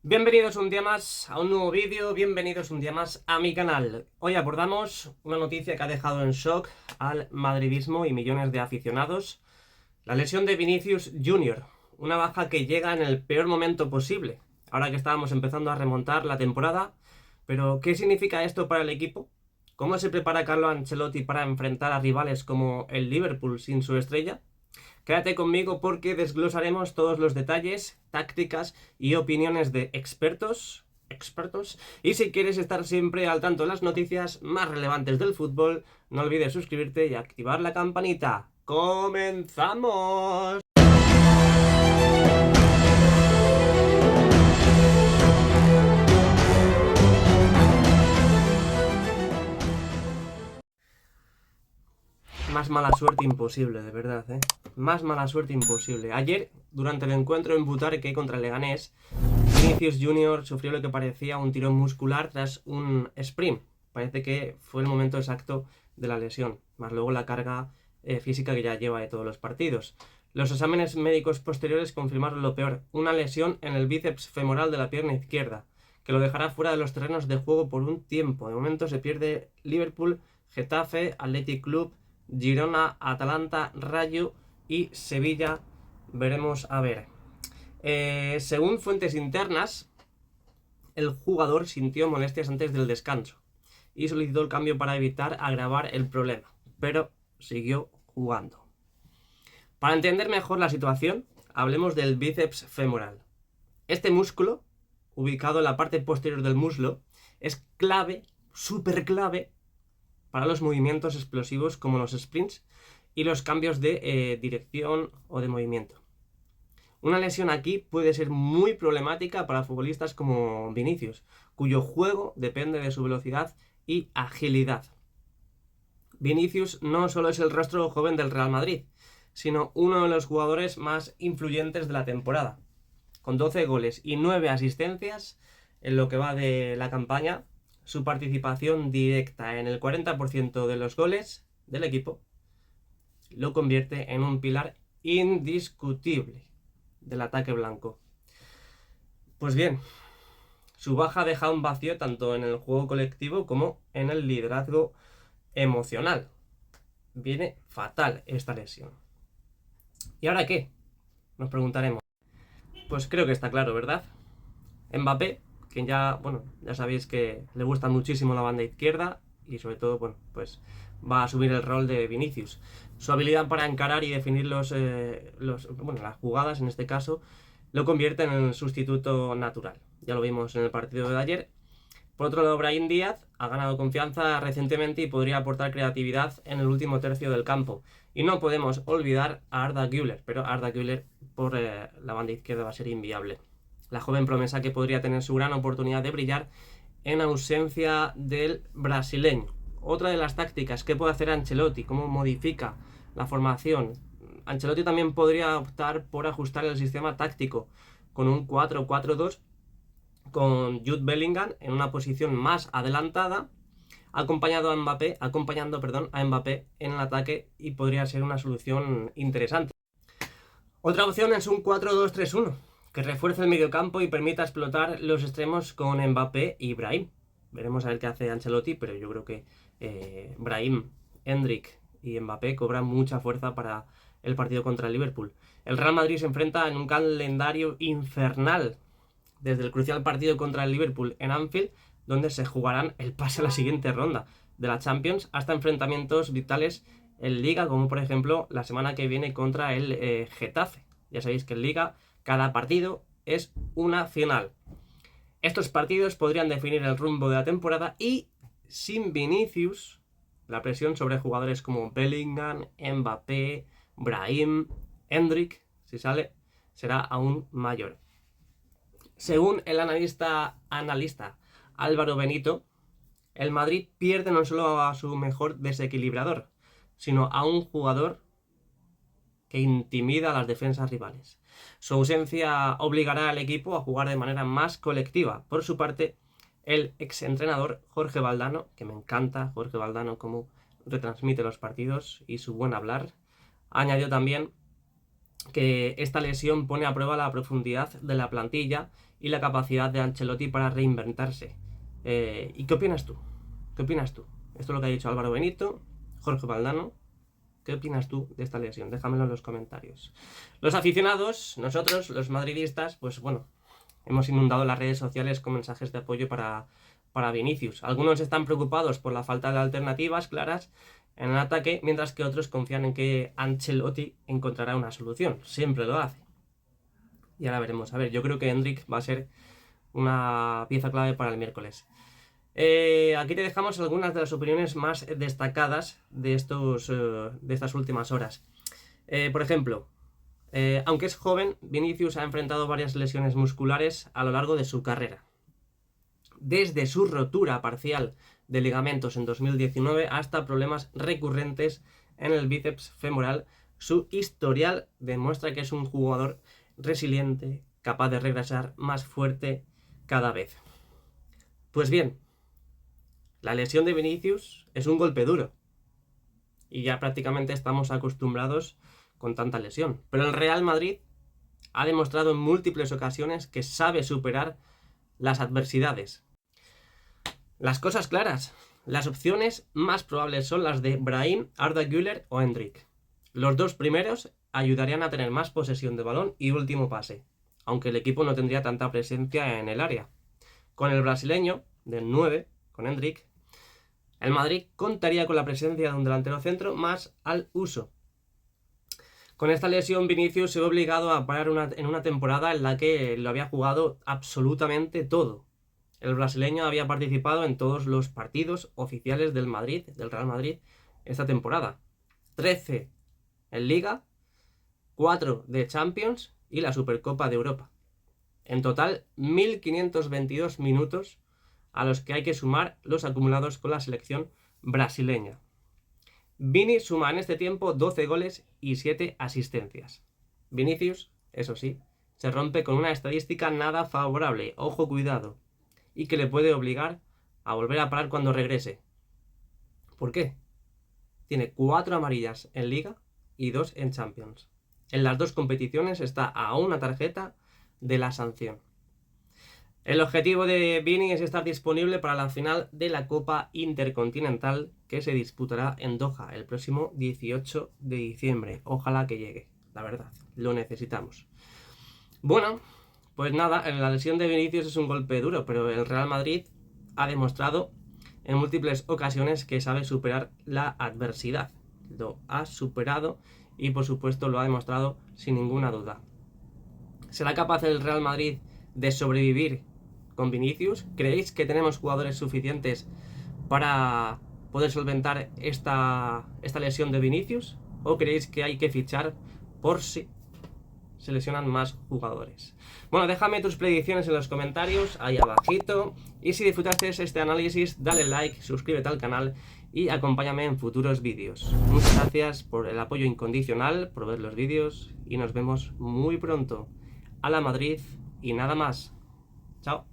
Bienvenidos un día más a un nuevo vídeo, bienvenidos un día más a mi canal. Hoy abordamos una noticia que ha dejado en shock al madridismo y millones de aficionados. La lesión de Vinicius Junior, una baja que llega en el peor momento posible, ahora que estábamos empezando a remontar la temporada. Pero, ¿qué significa esto para el equipo? ¿Cómo se prepara Carlo Ancelotti para enfrentar a rivales como el Liverpool sin su estrella? Quédate conmigo porque desglosaremos todos los detalles, tácticas y opiniones de expertos. Y si quieres estar siempre al tanto de las noticias más relevantes del fútbol, no olvides suscribirte y activar la campanita. ¡Comenzamos! Más mala suerte imposible, de verdad, ¿eh? Más mala suerte imposible. Ayer, durante el encuentro en Butarque contra el Leganés, Vinicius Junior sufrió lo que parecía un tirón muscular tras un sprint. Parece que fue el momento exacto de la lesión, más luego la carga física que ya lleva de todos los partidos. Los exámenes médicos posteriores confirmaron lo peor, una lesión en el bíceps femoral de la pierna izquierda, que lo dejará fuera de los terrenos de juego por un tiempo. De momento se pierde Liverpool, Getafe, Athletic Club, Girona, Atalanta, Rayo y Sevilla. Veremos a ver. Según fuentes internas, el jugador sintió molestias antes del descanso y solicitó el cambio para evitar agravar el problema, pero siguió jugando. Para entender mejor la situación, hablemos del bíceps femoral. Este músculo, ubicado en la parte posterior del muslo, es clave, súper clave, para los movimientos explosivos como los sprints y los cambios de dirección o de movimiento. Una lesión aquí puede ser muy problemática para futbolistas como Vinicius, cuyo juego depende de su velocidad y agilidad. Vinicius no solo es el rostro joven del Real Madrid, sino uno de los jugadores más influyentes de la temporada. Con 12 goles y 9 asistencias en lo que va de la campaña, su participación directa en el 40% de los goles del equipo lo convierte en un pilar indiscutible del ataque blanco. Pues bien, su baja deja un vacío tanto en el juego colectivo como en el liderazgo emocional. Viene fatal esta lesión. ¿Y ahora qué? Nos preguntaremos. Pues creo que está claro, ¿verdad? Mbappé, quien ya sabéis que le gusta muchísimo la banda izquierda y sobre todo, pues va a asumir el rol de Vinicius. Su habilidad para encarar y definir las jugadas, en este caso, lo convierte en el sustituto natural. Ya lo vimos en el partido de ayer. Por otro lado, Brahim Díaz ha ganado confianza recientemente y podría aportar creatividad en el último tercio del campo. Y no podemos olvidar a Arda Güler, pero Arda Güler por la banda izquierda va a ser inviable. La joven promesa que podría tener su gran oportunidad de brillar en ausencia del brasileño. Otra de las tácticas que puede hacer Ancelotti, cómo modifica la formación. Ancelotti también podría optar por ajustar el sistema táctico con un 4-4-2 con Jude Bellingham en una posición más adelantada, acompañando a Mbappé en el ataque, y podría ser una solución interesante. Otra opción es un 4-2-3-1 que refuerce el mediocampo y permita explotar los extremos con Mbappé y Brahim. Veremos a ver qué hace Ancelotti, pero yo creo que Brahim, Endrick y Mbappé cobran mucha fuerza para el partido contra el Liverpool. El Real Madrid se enfrenta en un calendario infernal desde el crucial partido contra el Liverpool en Anfield, donde se jugarán el pase a la siguiente ronda de la Champions, hasta enfrentamientos vitales en Liga, como por ejemplo la semana que viene contra el Getafe. Ya sabéis que en Liga cada partido es una final. Estos partidos podrían definir el rumbo de la temporada y sin Vinicius, la presión sobre jugadores como Bellingham, Mbappé, Brahim, Endrick, si sale, será aún mayor. Según el analista Álvaro Benito, el Madrid pierde no solo a su mejor desequilibrador, sino a un jugador que intimida a las defensas rivales. Su ausencia obligará al equipo a jugar de manera más colectiva. Por su parte, el exentrenador Jorge Valdano, que me encanta Jorge Valdano cómo retransmite los partidos y su buen hablar, añadió también que esta lesión pone a prueba la profundidad de la plantilla y la capacidad de Ancelotti para reinventarse. ¿Y qué opinas tú? ¿Qué opinas tú? Esto es lo que ha dicho Álvaro Benito, Jorge Valdano. ¿Qué opinas tú de esta lesión? Déjamelo en los comentarios. Los aficionados, nosotros, los madridistas, pues bueno, hemos inundado las redes sociales con mensajes de apoyo para Vinicius. Algunos están preocupados por la falta de alternativas claras en el ataque, mientras que otros confían en que Ancelotti encontrará una solución. Siempre lo hace. Y ahora veremos. A ver, yo creo que Endrick va a ser una pieza clave para el miércoles. Aquí te dejamos algunas de las opiniones más destacadas de estas últimas horas. Por ejemplo, aunque es joven, Vinicius ha enfrentado varias lesiones musculares a lo largo de su carrera. Desde su rotura parcial de ligamentos en 2019 hasta problemas recurrentes en el bíceps femoral, su historial demuestra que es un jugador resiliente, capaz de regresar más fuerte cada vez. Pues bien, la lesión de Vinicius es un golpe duro y ya prácticamente estamos acostumbrados con tanta lesión. Pero el Real Madrid ha demostrado en múltiples ocasiones que sabe superar las adversidades. Las cosas claras, las opciones más probables son las de Brahim, Arda Güler o Endrick. Los dos primeros ayudarían a tener más posesión de balón y último pase, aunque el equipo no tendría tanta presencia en el área. Con el brasileño, del 9, con Endrick, el Madrid contaría con la presencia de un delantero centro más al uso. Con esta lesión, Vinicius se ve obligado a parar en una temporada en la que lo había jugado absolutamente todo. El brasileño había participado en todos los partidos oficiales del Real Madrid, esta temporada. 13 en Liga, 4 de Champions y la Supercopa de Europa. En total, 1.522 minutos a los que hay que sumar los acumulados con la selección brasileña. Vini suma en este tiempo 12 goles y 7 asistencias. Vinicius, eso sí, se rompe con una estadística nada favorable, ojo cuidado, y que le puede obligar a volver a parar cuando regrese. ¿Por qué? Tiene 4 amarillas en Liga y 2 en Champions. En las dos competiciones está a una tarjeta de la sanción. El objetivo de Vini es estar disponible para la final de la Copa Intercontinental que se disputará en Doha el próximo 18 de diciembre. Ojalá que llegue, la verdad, lo necesitamos. Bueno, pues nada, la lesión de Vinicius es un golpe duro, pero el Real Madrid ha demostrado en múltiples ocasiones que sabe superar la adversidad. Lo ha superado y por supuesto lo ha demostrado sin ninguna duda. ¿Será capaz el Real Madrid de sobrevivir con Vinicius? ¿Creéis que tenemos jugadores suficientes para poder solventar esta lesión de Vinicius? ¿O creéis que hay que fichar por si se lesionan más jugadores? Bueno, déjame tus predicciones en los comentarios ahí abajito, y si disfrutaste este análisis dale like, suscríbete al canal y acompáñame en futuros vídeos. Muchas gracias por el apoyo incondicional, por ver los vídeos y nos vemos muy pronto. A la Madrid y nada más. Chao.